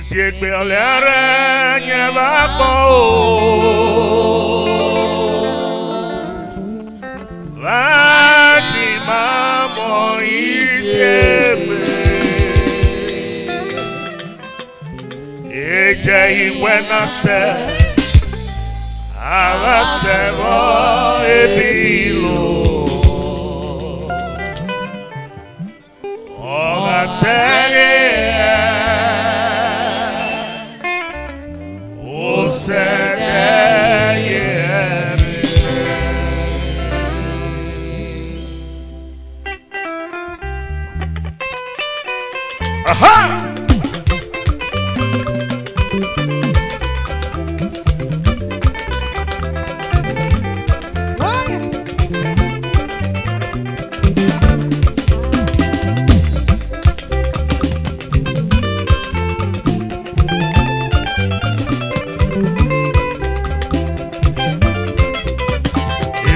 Isheygbechie nyebako Vati mamo Isheygbechie EHI-CHARLES Avasevo ebilo Ogasege Osedeyere Aha!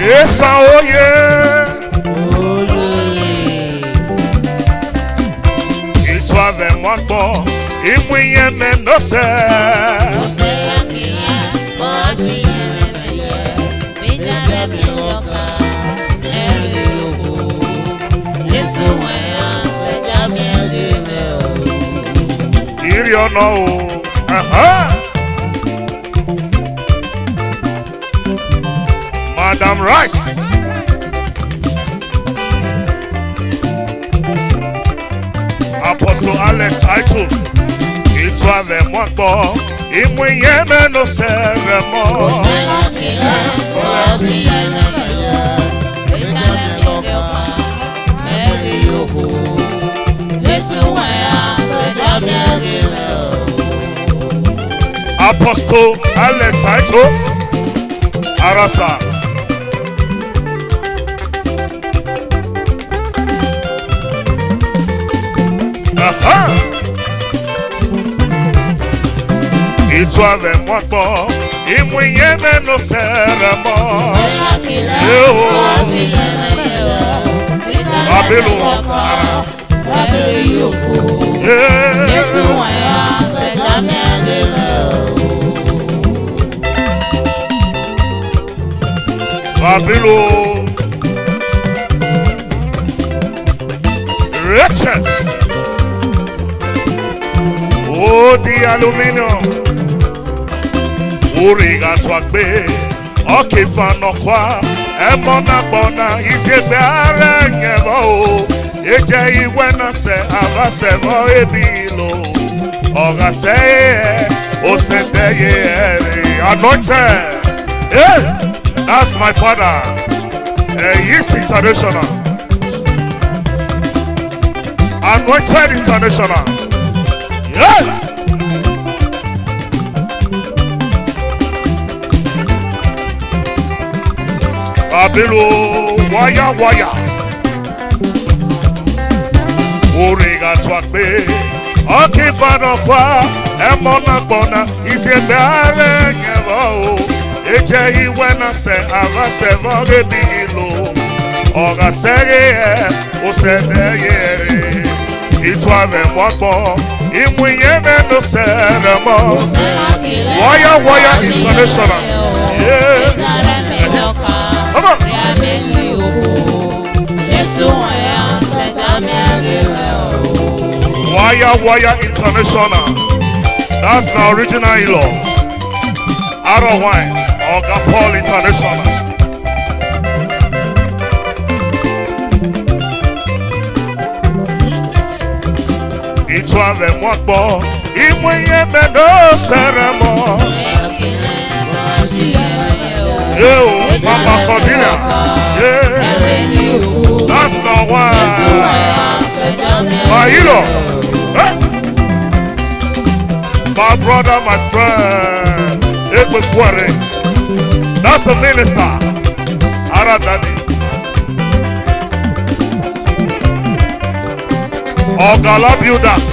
Yes, oh yeah. Oh yeah. It was a month, if we ain't no say. No say akia, but she ain't me. Bigger yoka, Eliubu. Yes, oh yeah. Say Jamie Eliubu. Here you know. Madam Rice. Apostle Alex Aitu. It's one of one more. If we ain't no ceremony. Apostle Alex Aitu. Arasa. It was a one more. If we ain't no ceremony. Babylon. Richard. Oh, the aluminium. Uriga twakbe. Okay, fanokwa. Ebona bona. Isheygbechie nyebo. EHI-CHARLES avasevo ebilo. Ogaseye. Osedeye. Anointed. Yeah. That's my father. He's international. Anointed international. Yeah. Babylon, waya waya. Uriga twakbe. Okay, fanokwa. Emona bona. Isheygbechie nyebo. EHI-CHARLES avasevo ebilo. Ogasege osedeye. It was a one more. If we ain't no ceremony. Wire international. Yeah. Come on. Wire international. That's the original in-law. Out of wine. Oga Paul international. It was a one more. If we ain't no ceremony. Yo, Mama Cordelia. Yeah. That's the one. My hero. My brother, my friend. Isheygbechie. That's the minister. Aradadi. Ogalabudas.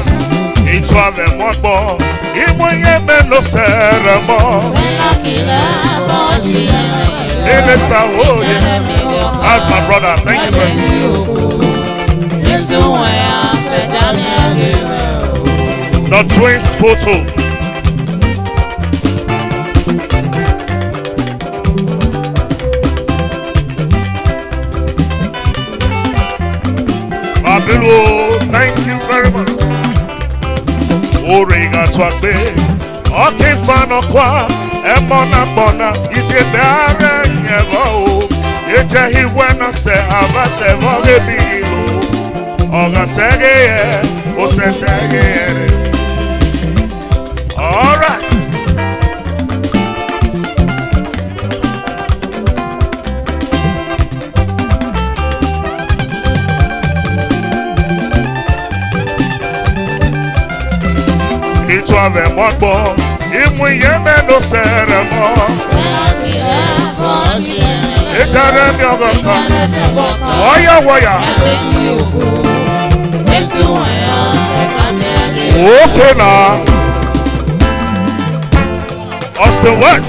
It was a one more. If we ain't no ceremony. Minister, oh yeah. That's my brother. Thank you very much. The twins photo. Babilo, thank you very much. Origa Twagbe, okay, Fanokwa, Emona Bona, is it there? Never. He went and said, I said, all right. It was a mother, if we ever no ceremony. Okay now. Austin Wet.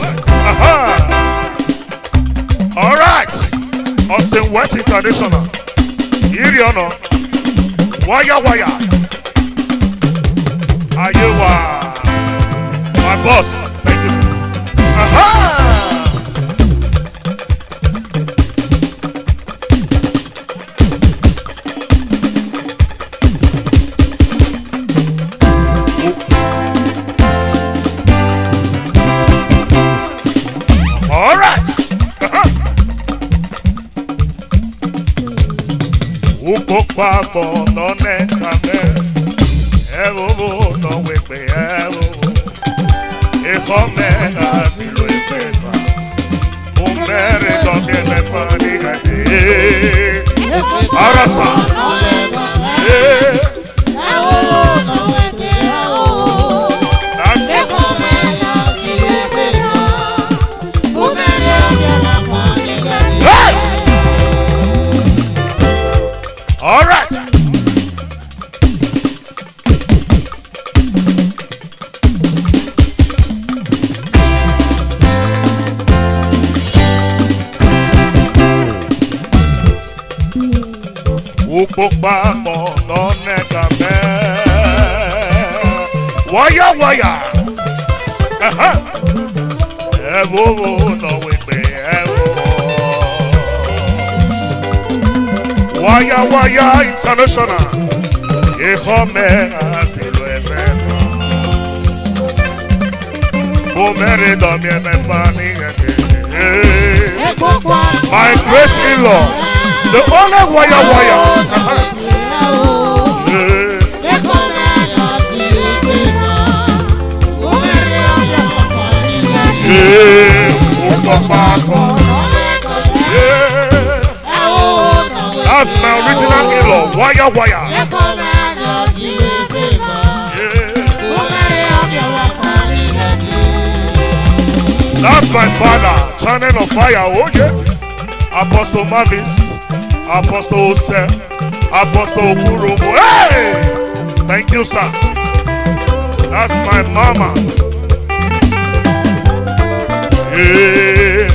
All right. Austin Wet International. Iriono. Waya. Ayewa. My boss. Thank you. Papo no ne kame, evo no wepe evo, e come asilo e pepa, umere no que me fani gade, arasa, all right. Upopa no nega me. Waya. Evo no wepe evo. Waya International. Ehome asilo efema. Omere domie me fani gade. My great in-law, the only waya. That's my original in-law, waya. That's my father, channel of fire, oh yeah. Apostle Mavis, Apostle Ose, Apostle Okurubu. Hey! Thank you, sir. That's my mama. Yeah.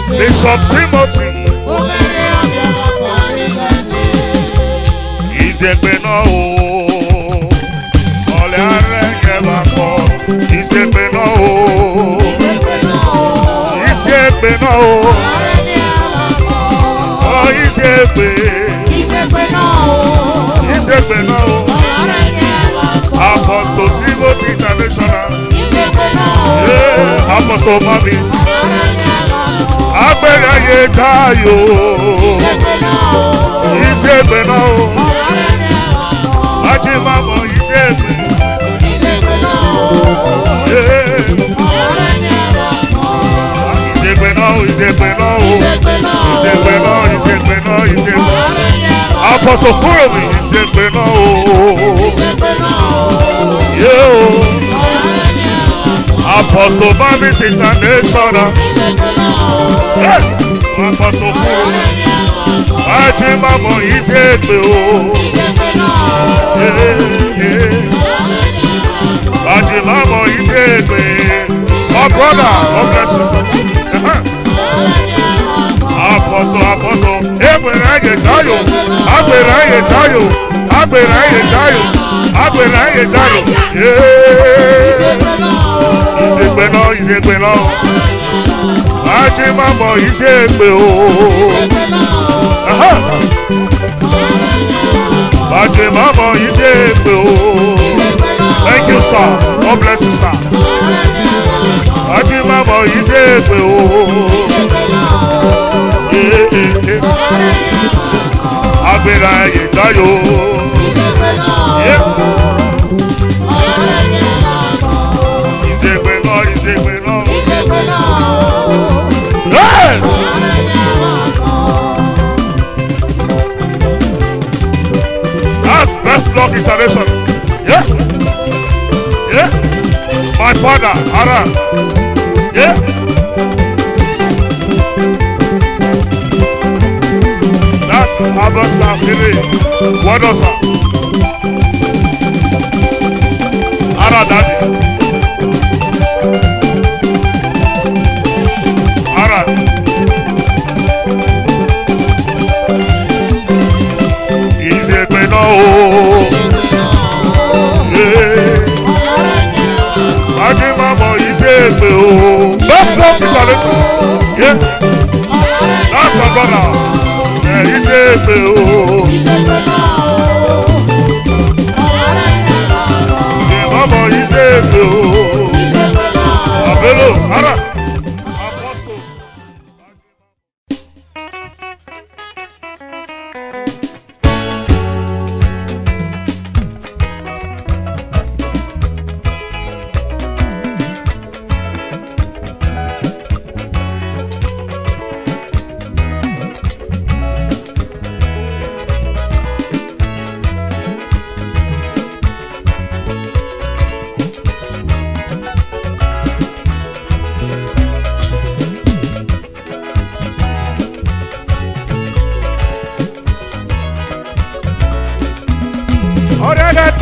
Bishop Timothy. Isheygbechie o, ole areye bako. Isheygbechie o, Isheygbechie o, oh Isheygbechie o, Apostle Timothy International, yeah, Apostle Mavis, Agberaye Jayo, Isheygbechie o. Mamo Isheygbechie, Apostle Kuromi Isheygbechie o, Apostle Mavis International, Apostle Kuromi, Mamo Isheygbechie o. Mamo Isheygbechie, my brother, God bless you. Apostle. Egberange Jayo. Agberange Jayo. Agberange Jayo. Agberange Jayo. Yeah. Isheygbechie. Ajimamo Isheygbechie o. Aha. Ajimamo Isheygbechie o. Thank you, sir. God bless you, sir. Ajimamo Isheygbechie o. Agberange Jayo. That's best luck international. Yeah. Yeah. My father, Ara. Yeah. That's Harvest Staff Kiri. What does that? Ara Daddy. Ara. Isheygbechie no. Yeah. Ajimamo Isheygbechie o. Best luck international. Yeah. That's my brother. Yeah, Isheygbechie o. Ajimamo Isheygbechie o. Abelo, Ara. Apostle.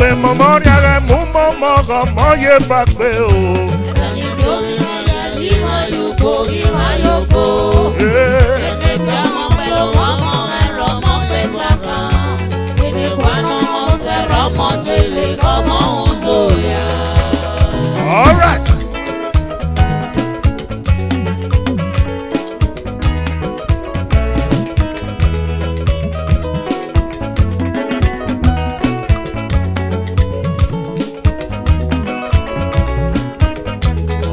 Memoria de mumo mogo moye bakbe o. All right.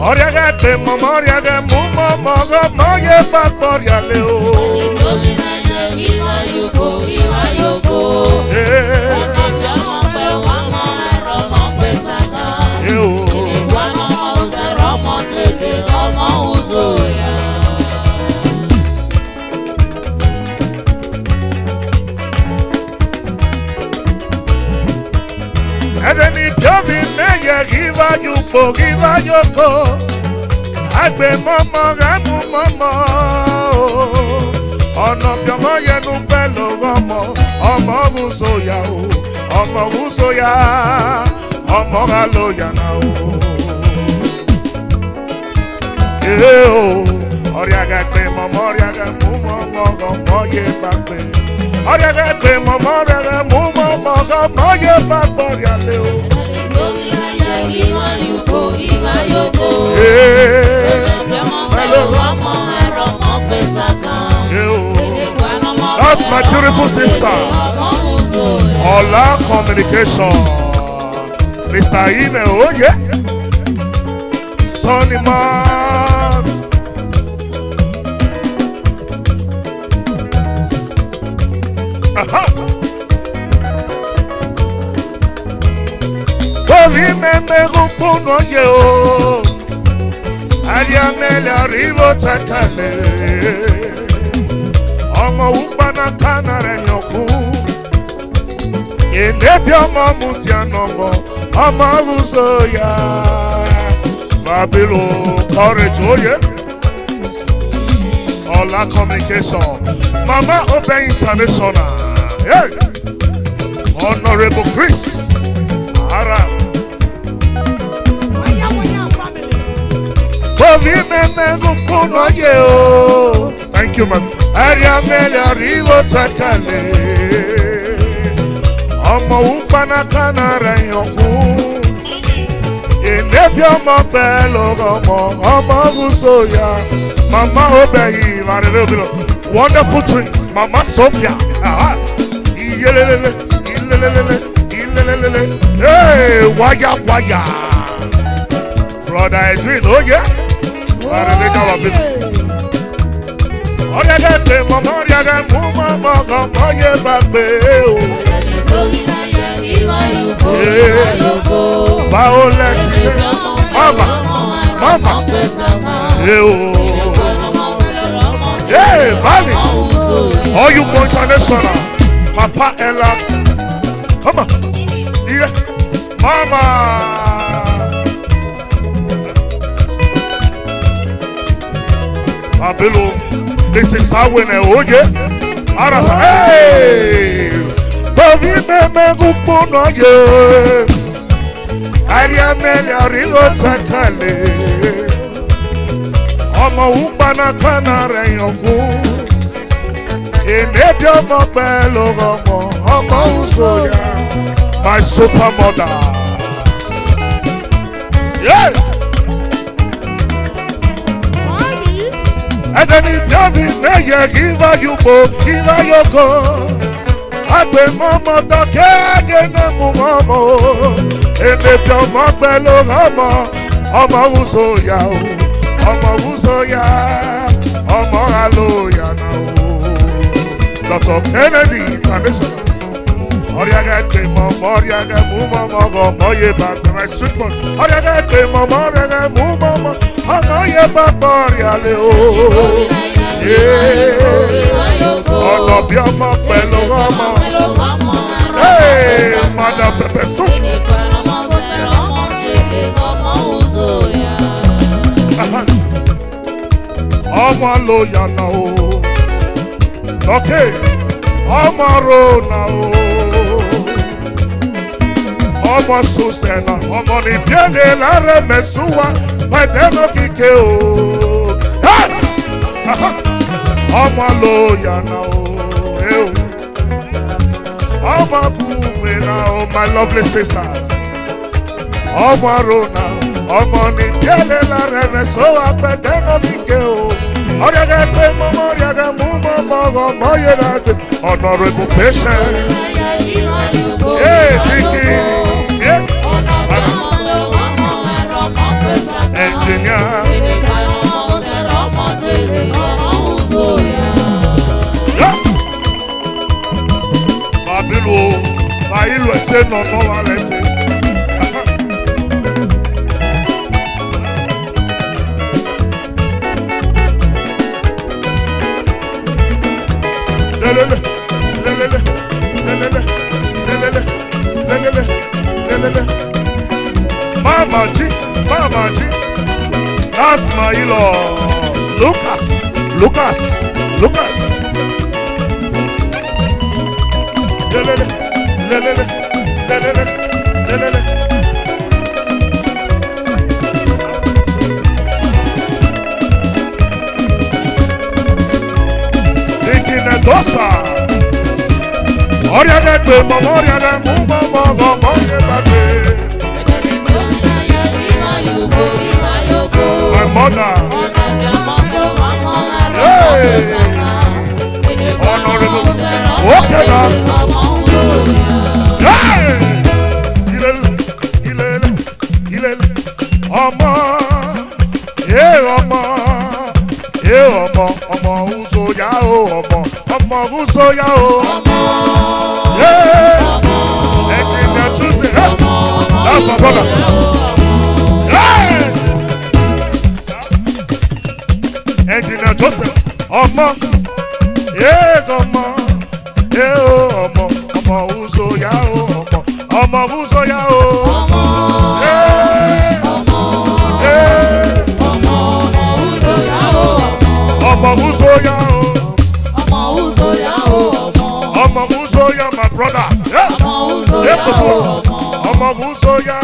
Oriagate momoriage mumo mogo moye bakboria le o. Edeni dovi meye giva yupo giva yoko. Agbe momo ramu momo. Ono biomo yenu pelo gomo. Omo rusoya o. Omo rusoya. Omo galoya na o. Eh o. Oriagate momo oriaga mumo mogo moye bakbe. Oriagate momo oriaga mumo mogo moye bakboria le o. That's my beautiful sister. Ola Communication. Mr. Ine, oh yeah. Sonny man. Aha. Remember who no yo. Arianele arrivo takale. Omo upana kanare nyoku. Enebio mo mutiano mo. Omo usoya. Babilo courage oh yeah. Ola Communication. Mama Obe International. Hey. Honorable Chris Arab. Ovi meme gukuno ye o. Thank you, man. Ariamelia Rivo Takale. Omo Upana Kanara Yoku. Inebia Mabelo, Omo Usoya. Mama Obehi, wonderful twins. Mama Sophia. Hey, waya, waya. Brother Edwin, oh yeah. Violet, mama, hey, Valley, all you go international, Papa Ella, come on, yeah, mama. Abelo, this is how we know, yeah. Arasa, hey, Bovi me gupo no yeah. Ariamelia Rigo Takale. Omo Upana Kanara Yoku. Inebia Mabelo Omo Usoya. My super mother. Yeah. And then if you give her you go, give her your go. I pay mama the cake and the mama. And if your mama look Omo Usoya, Omo Aloya now. Dr. Kennedy International. Oriaga mama, Oriaga mama, Moye back my sweet one. Oriaga mama, Oriaga mama, Moye back Oriale. Yeah, all of your mama, hey, Mother Pepe Soup. Omo Aloya now. Okay, Omo Ro now. Omo Susena, Omo ni biene la remesua, pedeno kike o. Omo Aloya now, Omo Bume now, my lovely sisters. Omo Rona, Omo ni biene la remesua, pedeno kike o. Oriaga mama, Oriaga mama, honorable patient. Hey, Vicky. Engineer. Babilo, Bailo ese no vale ese. Mama G, that's my Lord. Lucas. Thinking a dosa. Oriaga mama, Oriaga mama, my mother. Hey, honorable. Okay now. Hey, Ilele. Omo, Omo Usoya o, Omo Usoya o. Yeah, Engineer Tuesday. That's my brother. Engineer Joseph, Omo, Omo, Omo Usoya o, Omo Usoya o, Omo Usoya, my brother, Omo Usoya,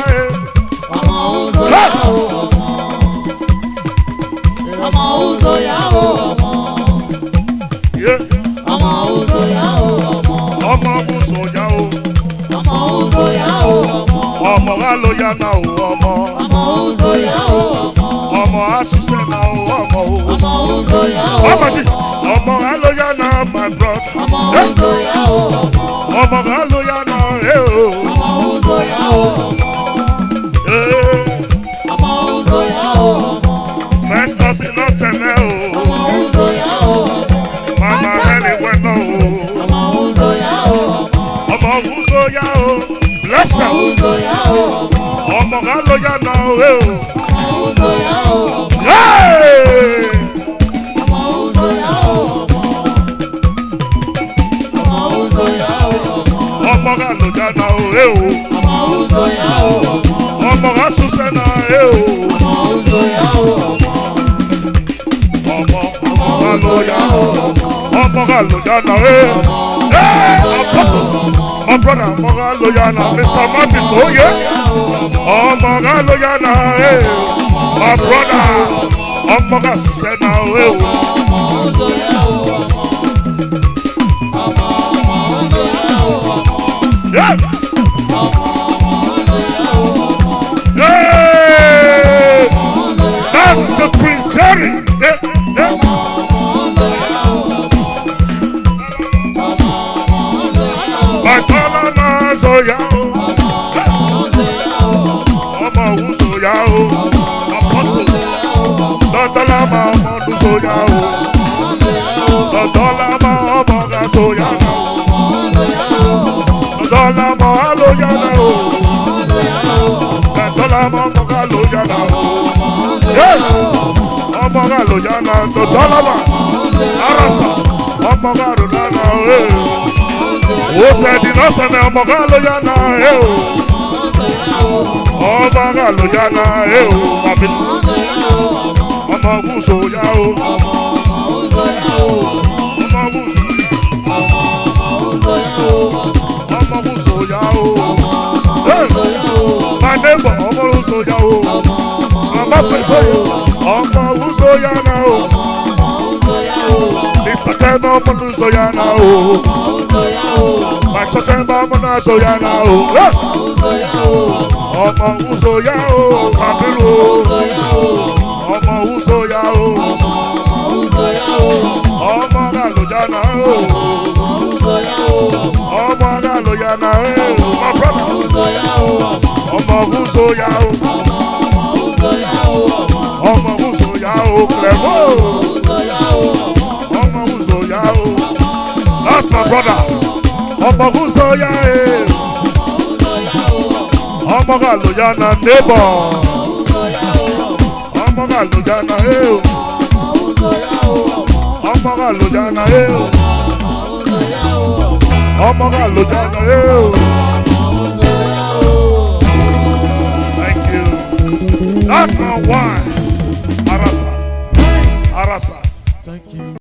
aloya na ọmọ. Ọmọ asise na ọmọ. Ọmọ ji ọmọ aloya na my brother. Ọmọ aloya na First person no seme Mama really went Ọmọ uzo ya bless her. Ọmọ aloya na Hey! Ọmọ aloya na Ọmọ asuse na Ọmọ aloya na Apostle, my brother, ọmọ aloya na Mr. Martis, oh yeah. Ọmọ aloya na my brother, ọmọ asuse na Yeah. Hey! That's the Prince Jerry. My dollar na zoya. Ọmọ uzoya Apostle. Dọ́dọ́lá ma ọmọ uzoya Dọ́dọ́lá ma ọmọ gazoya Dọ́dọ́lá ma aloya na Dọ́dọ́lá ma ọmọ galoya na ọmọ galoya na Dọ́dọ́lá ma arasa ọmọ galoya na ó sẹ́ni lọ́sẹ̀mẹ̀ ọmọ galoya na ọmọ galoya na ọmọ gúúsòyà ọmọ gúúsòyà my neighbor ọmọ gúúsòyà ọmọ fẹsọyà ọmọ gúúsòyà na Mr. Kẹ́mi ọmọ gúúsòyà na my church member ọmọ gúúsòyà na ọmọ gúúsòyà Kabiru ọmọ uzoya ọmọ galoya na ọmọ galoya na my brother ọmọ uzoya ọmọ uzoya Clemo ọmọ uzoya that's my brother ọmọ uzoya ọmọ galoya na neighbor. Ọmọ galoya na ọmọ galoya na ọmọ galoya na Thank you. That's my wife. Arasa. Thank you.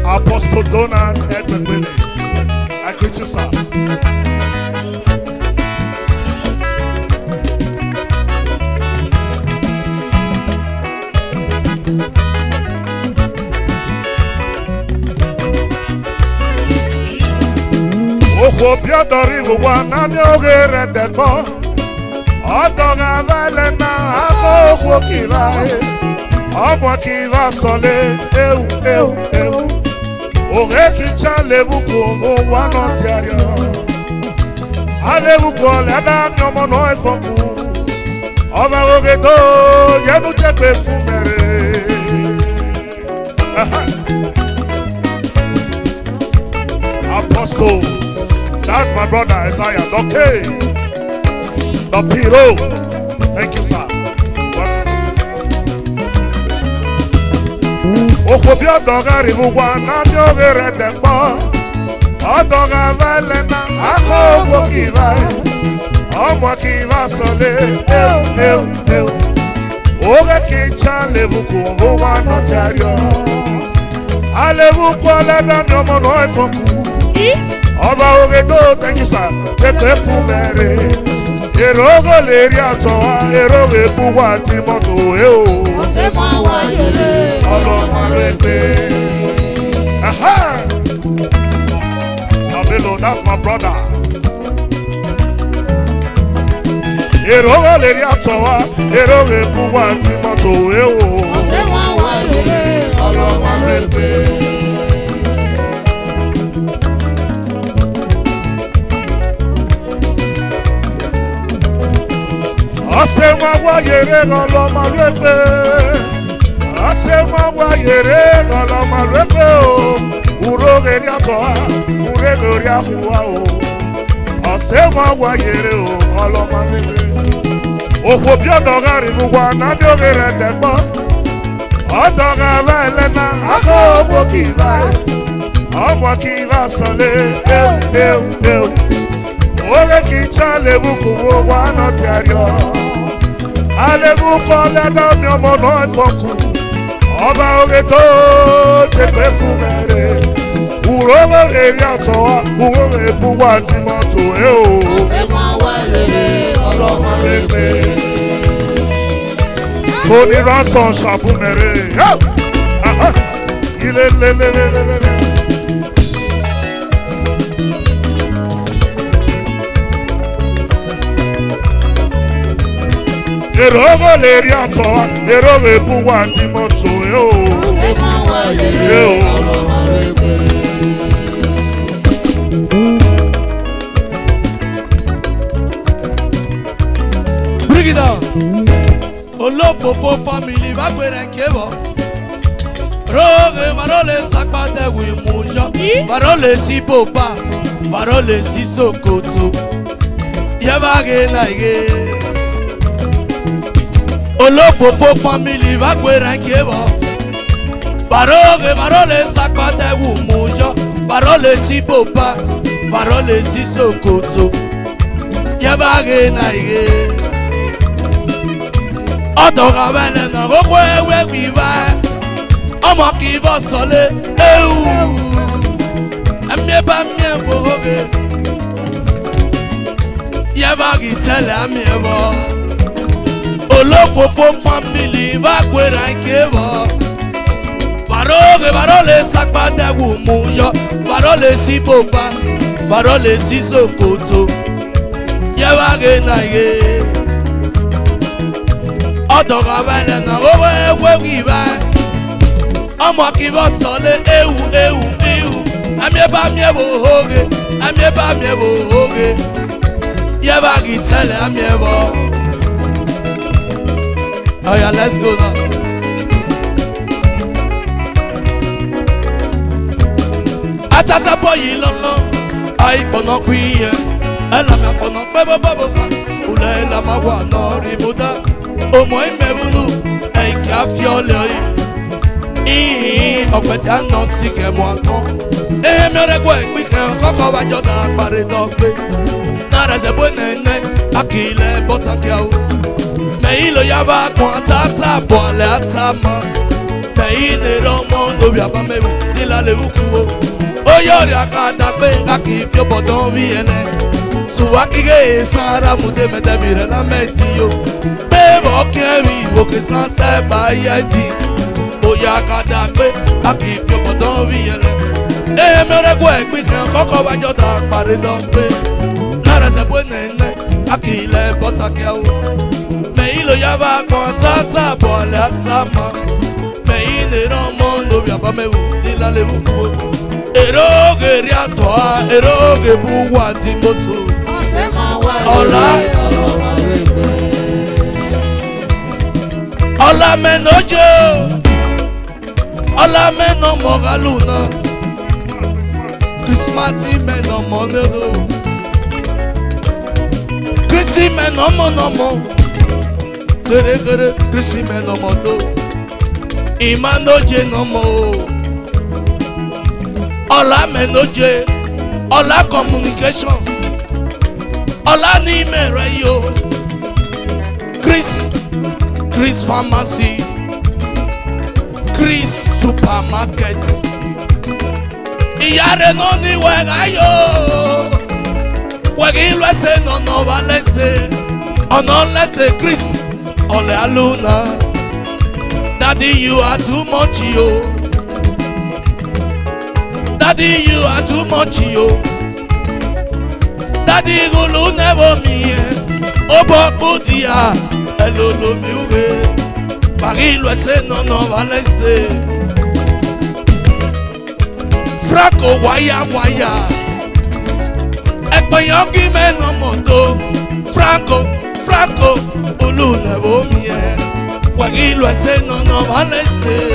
Apostle Donald Edwin Willie. I greet you, sir. Ojo piadori wa na mi ogere debo. Odoga vale na ago kiva. Ọmọ kì í bá sọlé ewu. Òwe kì í já léwùkọ owó àná tí a yọ. Aléwùkọ lẹ́dá ní ọmọ náà ẹ̀fọ́kù. Ọba oge tó yẹnu jẹ́ pé fún mẹ́rẹ̀. Apostle, that's my brother Isaiah Doke. The Piro. Thank you, sir. Okobi ọdọga ribugwa na ndị oghere dekpọ ọdọga vele na aka ogbo kiva ọmọ kiva sọle ewu oge kicha lebuku ngwa nọchario alebuku ọlẹ́dá ni ọmọ náà ẹ̀fọ́kù ọba oge tó thank you sir pépé fún mẹ́rẹ̀ Erogo leri atowa, erogo ebuwa ti moto eo. Ose mwa yere, Ọlọ́mọ lẹ́gbẹ́. Aha! Abelo, that's my brother. Erogo leri atowa, erogo ebuwa ti moto eo. ose mwa yere, ọlọ́mọ lẹ́gbẹ́. Ase mwa yere ọlọ́mọ lẹ́gbẹ́. Ase mwa yere ọlọ́mọ lẹ́gbẹ́ o. Uroge ri atowa, urege ri ahuwa o. Ase mwa yere o ọlọ́mọ lẹ́gbẹ́. Òkò bí ọ̀dọ̀gá rí gbogbo ànábí ògè rẹ̀ tẹ̀gbọ́. Ọ̀dọ̀gá bá ẹlẹ́nà akọ́ ọmọ kì í bá ẹ̀. Ọmọ kì í bá sọlé éu. Oge kì í já léwu kò wo wá náà ti àríọ̀. Àléwu kọ́ lẹ́dọ̀ mi ọmọ náà ìfọ̀kù. Ọba oge tó ti pé fún mẹ́rẹ̀. Wùrọ̀ lórí èrè àtọ̀wá, wùrọ̀ èbú wà tí mọ́tò ẹ̀ o. Ose mwa yere, ọlọ́mọ lẹ́gbẹ́. Tony ransom ṣàfùmẹ̀rẹ̀. Ilé lélelélelélé. Erogo leri atowa, erogo ebu wa ti moto eo. Ose mwa yere, ọlọ́mọ lẹ́gbẹ́. Brigida, olófòfò family bá gbèrè kébọ̀. Roge marole sakpate wi muyo, marole si popa, marole si sokoto. Yabage na ige. Olófòfò family bá gbèrè kébọ̀. Baroge marole sakpate wi muyo, marole si popa, marole si sokoto. Yabage na ige. Ọ̀dọ̀gà wẹ̀lẹ̀ náà gbogbo ewé wíwá ọmọ kì í bọ̀ sọ́lé ewu ẹ̀mí bá mi ẹ̀ bọ̀ oge yẹ bá kì í tẹ̀lé àmì ẹ̀ bọ̀ olófòfò fámìlì bá gbéra ké bọ̀ bàróge bàrólè sàpàdégù mú yọ bàrólè sí bòbá bàrólè sí sòkòtò yẹ bá kì í nà yé. Ọ̀dọ̀gà wẹ̀lẹ̀ náà owó ewé wíwá ọmọ kì í bọ̀ sọ́lé ewu ẹ̀mí bá mi ẹ̀ bọ̀ oge ẹ̀mí bá mi ẹ̀ bọ̀ oge yẹ bá kì í tẹ̀lé ẹ̀mí ẹ̀ bọ̀. Oh yeah, let's go now. Atata bọ̀ yìí lọ́lọ́ àìpọ̀nà kú iye ẹ̀ làmì àpọ̀nà pẹ́ bọ́ bọ́ bọ́ bá ulẹ̀ ẹ̀ làmà wà náà rí mo dá. Omo imebulu eike afiole ihi ọ̀pẹ̀tẹ̀ àná sí kẹmọ àtọ́ ehe mẹ́rẹ́gbọ́ ìpínkẹ́ kọ́kọ́ wájọ́ náà parí dọ́gbé náà zẹ̀bọ́ nẹ́ẹ̀nẹ́ akílẹ̀ bọ́tàkíáwó mẹ́yìn ló yá bá pọ́n àtàtà bọ̀ àlẹ́ àtàmọ́ mẹ́yìn lèrè ọmọ lórí àbámẹ́wò nílàlẹ́ wúkúwó ó yọ̀rì àkàdá pé akì í fi ọ̀bọ̀dán rí ẹlẹ́ sùwákìgé sára múdé mẹ́tẹ́bìrẹ́ lámẹ́tì yó bẹ́ẹ̀bọ̀ kẹ́rì ìwòkè sánsẹ́ báyẹ̀ dì bóyá àkàdá pé akì í fi ọ̀bọ̀dán rí ẹlẹ́ ẹ̀yẹ mẹ́rẹ́gbọ́ ẹ̀gbìn kan kọ́kọ́ wájọ́ tá a parí lọ pé lára ṣẹ̀bọ́ nẹ̀ẹ́nẹ́ akì í lẹ̀ bọ́tàkẹ́wò mẹ́yìn ló yá bá kan tátà bọ̀ọ̀lẹ́ àtàmọ́ mẹ́yìn lè rán ọmọ lórí àbámẹ́wò nílàlẹ́ wúkúwó èrògè rí àtọ́ èrògè bú wà tí mọ́tò ọ̀la ọ̀la mẹ́nọ́jọ́ ọ̀la mẹ́nọ́ mọ̀gálù náà kìrìsìmátì mẹ́nọ́ mọ́lẹ́rọ̀ kìrìsì mẹ́nọ́ mọ́nọ́mọ́ kéré kìrìsì mẹ́nọ́ mọ́dọ́ ìmánójẹ́ nọ́mọ́ o. Ọlá mẹ́nọ́jẹ ọlá communication ọlá ní mẹ́rẹ̀ yìí o Chris pharmacy Chris supermarket ìyá rẹ̀ náà ní wẹ̀rẹ̀ yìí o wẹ̀rẹ̀ ìlú laissé, non, on va laisser. On a laissé Chris, on est à Luna. Daddy, you are too much, yo. Daddy, you are too much, yo. Daddy, you never me. Obo Boudia, hello, lo mieux. Paris, l'ouest, non, on va laisser. Franco, waya, waya. Ekpayan qui mène en moto. Franco, Franco, Olu never me. Paris, l'ouest, non, on va laisser.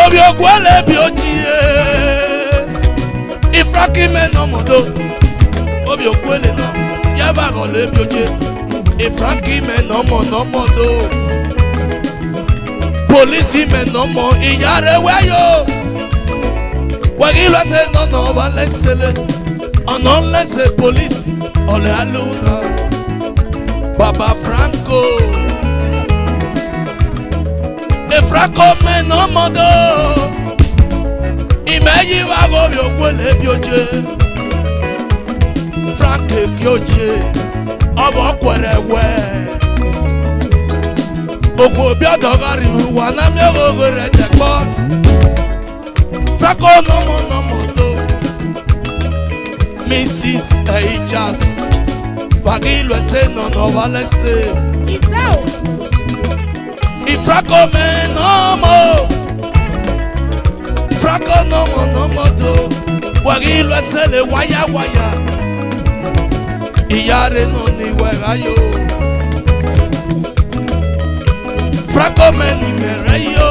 Obio, Guale, Biodie. Ifraki mène en moto. Obio, Guale, non. Yaba, Gole, Biodie. Ifraki mène en moto. Police men no more iyare wayo. Wagi lo say no no ba lesele. Unless the police ole aluna. Baba Franco. The Franco men no more do. Imeyi wa go bi okwele bi oje. Franco ki oje. Obo kwere we. Oko bi odogari wa na mi ogo re jepo. Franco no mo do. Mrs. H.S. Wagi lo se no va laisser. Franco me no mo. Franco no mo do. Wagi lo se le waya waya. Iyare no ni wega yo. Franco many yo.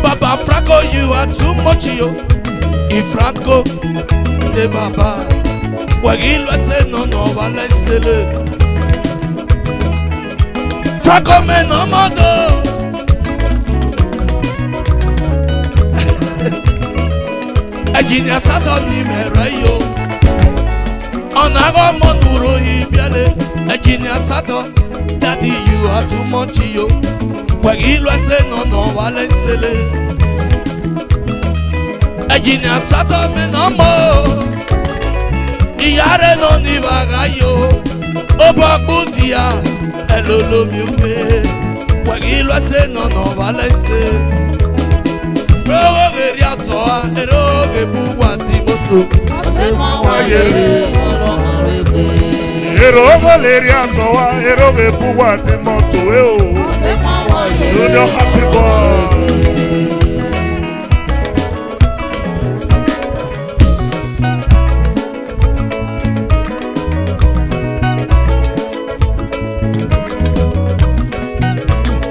Baba Franco, you are too much yo. If Franco de Baba, Wagi lo say no va laisser. Franco me no modo. Ejinia Sato ni yo. Onago monuro hibiale. Ejinia Sato. Daddy, you are too much, yo. Wagi lo say no va laisser. Ejinia Sato me no mo. Iyare no ni vaga yo. Obo Boudia, hello lo mieux. Wagi lo say no va laisser. Rogo geria toa, eroge buwa timoto. Ose ma wa yere, olo marebe. Erogo leria toa, eroge buwa timoto. Ose ma wa yere, Junior happy boy.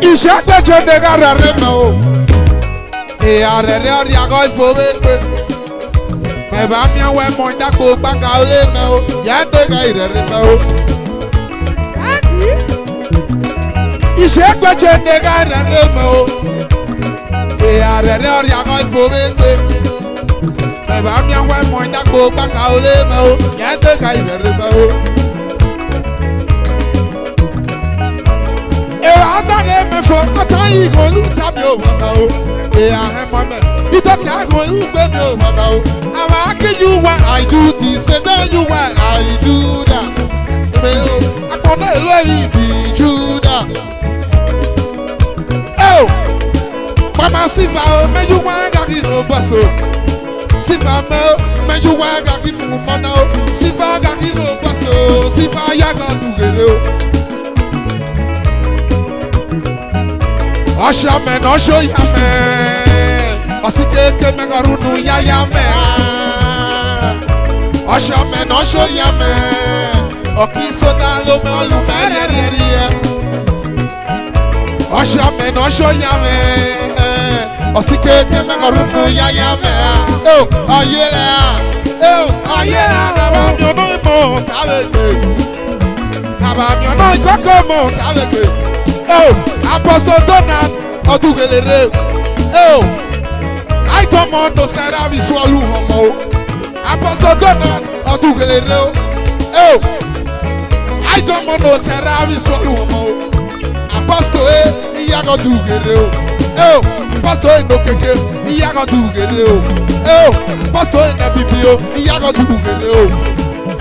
Isheygbechie nega rere me o. Arere ori ago ifowekpe. Me ba mi awe mo ndagbo gbaka ole me o. Ya nega irere me o. Isheygbechie nega rere me o. Arere ori ago ifowekpe. Me ba mi awe mo ndagbo gbaka ole me o. Ya nega irere me o. Atage me for atayi golu tabi over now. Mama, you don't care who you baby over now. I'm asking you why I do this, and then you why I do that. I can't really be Judah. Oh, Mama, Siva, may you want to get no basso. Siva, may you want to get no money. Siva, got it no basso. Siva, yaga to get it. Osha me no show ya me. Osike ke me garunu ya me. Osha me no show ya me. Okiso da lo me olu me. Osha me no show ya me. Osike ke me garunu ya me. Oh, ayela. Oh, ayela. Baba mi ono mo kaweke. Baba mi ono ikoko mo kaweke. Oh, Apostle Donald Odugelere. Oh, I don't want to say that we swallow homo. Apostle Donald Odugelere. Oh, I don't want to say that we swallow homo. Apostle Iyago Dugelere. Oh, Pastor Inokeke Iyago Dugelere. Oh, pastor in the BBO, Yago to Guru.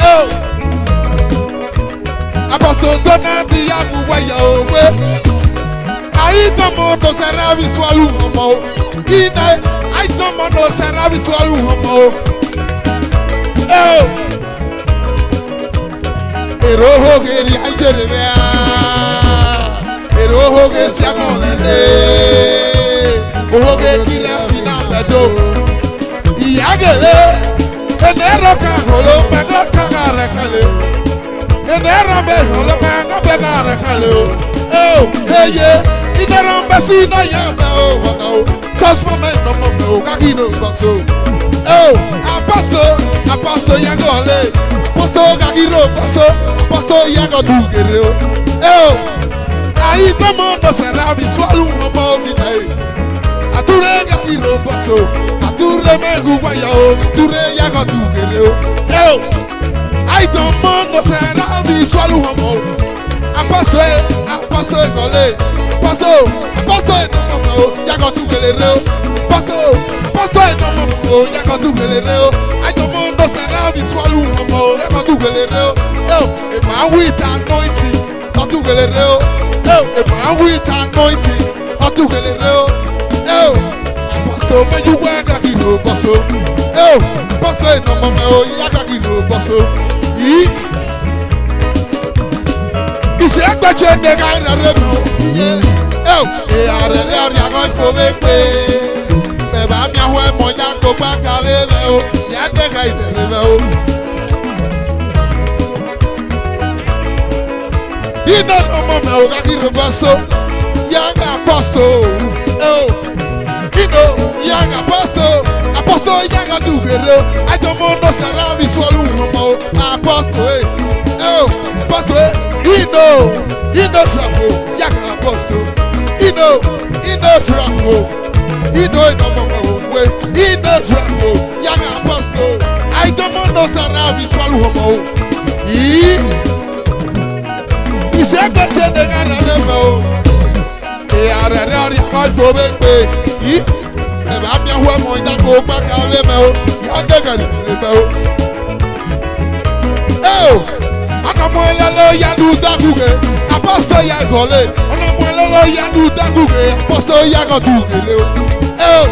Oh, Apostle Donald, the Yago way away. I don't want to serve swallow homo. I don't want to serve swallow homo. Oh, Eroho Geri, I Jeremia. Eroho Gesiamone. Ohoge kira fina bedo. Iyagele. Enero kan holo mega kagare kale. Enero be holo mega begare kale. Oh, hey yeah. Idero mbesi na yamba oh wana oh. Cosmo men no mo kagino baso. Oh, apostle yagole. Apostle kagino baso. Apostle yagodugere. Oh, ayi tomo no serabi swalu no mo binae. Ature kagino baso. Ature megu waya oh. Ature yagodugere. Oh, ayi tomo no serabi swalu no mo. Apostle kole. Apostle no mo yagodugere. Pastor no mo yagodugere. Ayi tomo no serabi swalu no mo yagodugere. Oh, my with anointing, not to get it. Oh, my with anointing, not to get it. Oh, Pastor, when you work at you, Basso. Oh, Pastor, no more, Yakaki, Basso. Isheygbechie, the guy that revenue. Oh, they are the area for me. Baby, I'm your way, my young go back. I live. Oh, yeah, the guy that revenue. You don't know Mama Ogaki Basso, young apostle. Oh, you know, young apostle, young Adugero. I don't want no Sarabi swallow, apostle. Oh, apostle, you know trouble, young apostle. You know trouble, you know no way, you know trouble, young apostle. I don't want no Sarabi swallow, Isheygbechie the guy that never. They are the area for me. I'm your woman that go back out level. You're the guy that never. Oh, Anamuelo Yadu Daguge, Apostle Yagole, Anamuelo Yadu Daguge, Apostle Yagoduge. Oh,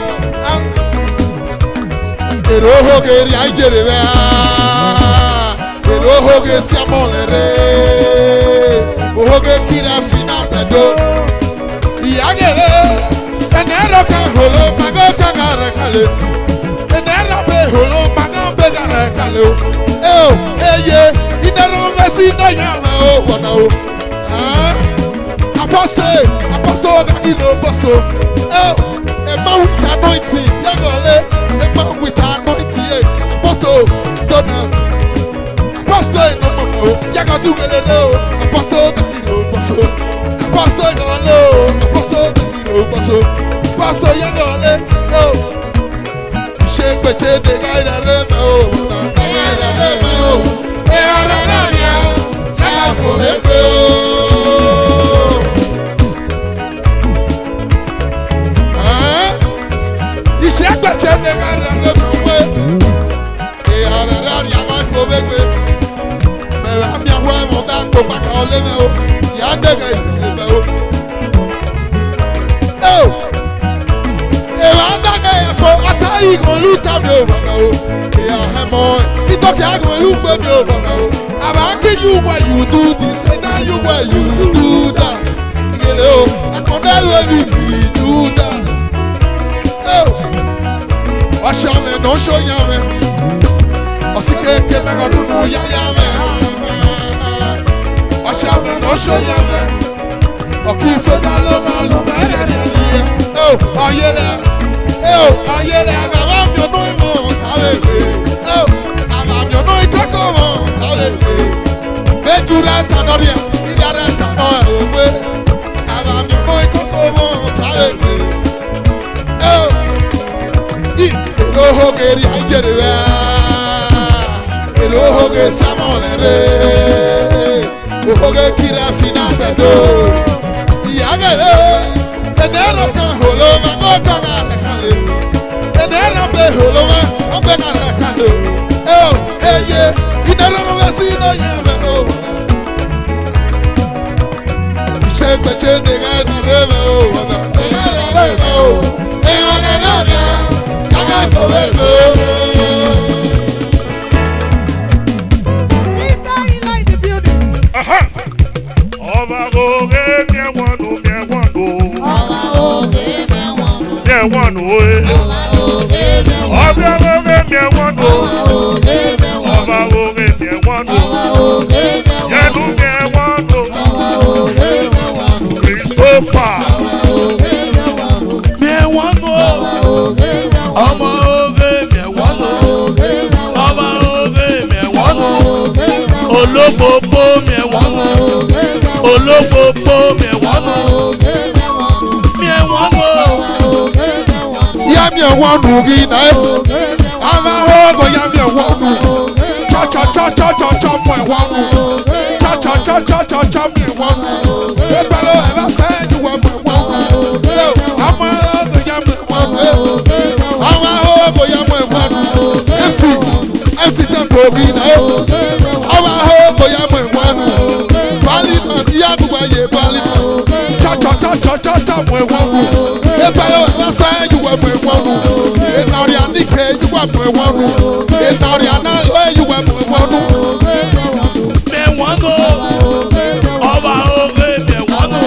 Eroho Geri, I Jeremia. Eroho Gesiamone. Ohoge kira fina bedo. Iyagele. Enero kan holo mago kagare kale. Enero be holo mago begare kale. Oh, eye. Idero mesi na yama oh wana oh. Apostle gagino baso. Oh, a man with anointing. Yagole. A man with anointing. Apostle Donald. Apostle no mo. Yagodugele no. Apostle Pastor Yagole, oh, Isheygbechie the guy that never, Isheygbechie the guy that never, I'm your woman that go back on level. You're the guy. Oh, if I'm not there for a time, you look at me over now. He took your look at me over now. I'm asking you why you do this, and now you why you do that. You know, I can't let you do that. Oh, wash your man, don't show your man. I see that I don't know your man. Wash your man, don't show your man. Okay, so now, oh, ayele, I'm your no more, oh, I'm your no more, Ventura Tanoria, Idara Tanoa, I'm your no more, oh, Eroho Geri, I get it, Eroho Geri, Samone, Ohoge Kira Fina Bedo, Yagale. Enero kan holo ma go kagare kale. Enero be holo ma Olófòfó mi ẹ̀wọ̀n nù. Olófòfó mi ẹ̀wọ̀n nù. Mi ẹ̀wọ̀n nù. Yá mi ẹ̀wọ̀n nù kí n náà. Àwọn ahọ́gọ̀ yá mi ẹ̀wọ̀n nù. Chọ́ mu ẹ̀wọ̀n nù. Chọ́ mu ẹ̀wọ̀n nù. Ẹgbẹ́rún ẹ̀ bá sẹ́yìn wọ̀ mu ẹ̀wọ̀n nù. Àwọn ahọ́gọ̀ yá mi ẹ̀wọ̀n nù. Àwọn ahọ́gọ̀ yá mi ẹ̀wọ̀n nù. MC tempo kí n náà. Àwọn ahọ́gọ̀ yá mi ẹ̀wọ̀n nù. Parliament yá gbogbo ayé parliament. Chọ́ mu ẹ̀wọ̀n nù. Ẹgbẹ́rún ẹ̀ bá sẹ́yìn wọ̀ mu ẹ̀wọ̀n nù. Ìnáwó àníkè yí wọ̀ mu ẹ̀wọ̀n nù. Ìnáwó ànáwó yí wọ̀ mu ẹ̀wọ̀n nù. Mi ẹ̀wọ̀n nù. Ọba oge mi ẹ̀wọ̀n nù.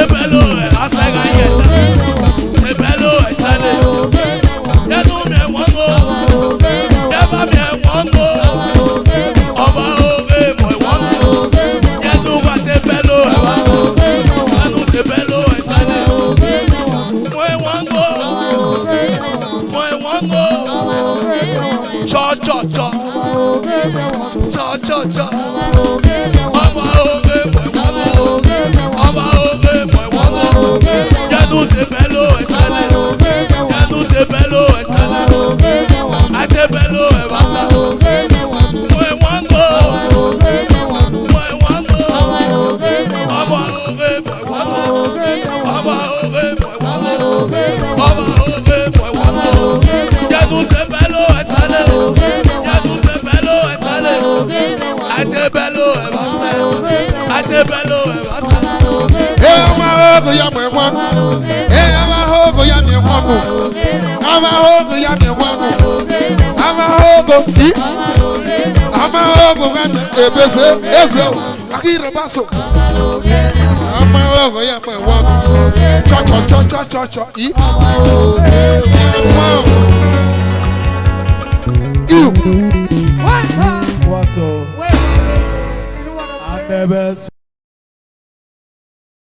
Ebelo ẹ̀ asẹ́ga yẹta. Ebelo ẹ̀ sẹ́lẹ̀. Yẹ́nu mi ẹ̀wọ̀n nù. Yẹ́bá mi ẹ̀wọ̀n nù. Ọba oge mi ẹ̀wọ̀n nù. Yẹ́nu wa te belo ẹ̀ wá sọ. Yẹ́nu te belo ẹ̀ sẹ́lẹ̀. Mo ẹ̀wọ̀n nù. Mo ẹ̀wọ̀n nù. Chọ́. Ọba oge mi ẹ̀wọ̀n nù. Ọba oge mi ẹ̀wọ̀n nù. Yẹ́nu te belo ẹ̀ sẹ́lẹ̀. Yẹ́nu te belo ẹ̀ sẹ́lẹ̀. Ate belo ẹ̀ wá sọ. Mo ẹ̀wọ̀n nù. Mo ẹ̀wọ̀n nù. Ọba oge mi ẹ̀wọ̀n nù. Ọba oge mi ẹ̀wọ̀n nù. Ọba oge mi ẹ̀wọ̀n nù. Yẹ́nu te belo ẹ̀ sẹ́lẹ̀. Yẹ́nu te belo ẹ̀ sẹ́lẹ̀. Ate belo ẹ̀ wá sọ. Ate belo ẹ̀ wá sọ. Àwọn ahọ́gọ̀ yá mi ẹ̀wọ̀n nù. Àwọn ahọ́gọ̀ yá mi ẹ̀wọ̀n nù. Àwọn ahọ́gọ̀ yá mi ẹ̀wọ̀n nù. Àwọn ahọ́gọ̀ yìí. Àwọn ahọ́gọ̀ yá mi ebese eze o. Akíyèrè bá so. Àwọn ahọ́gọ̀ yá mi ẹ̀wọ̀n nù. Chọ́ yìí. What? I never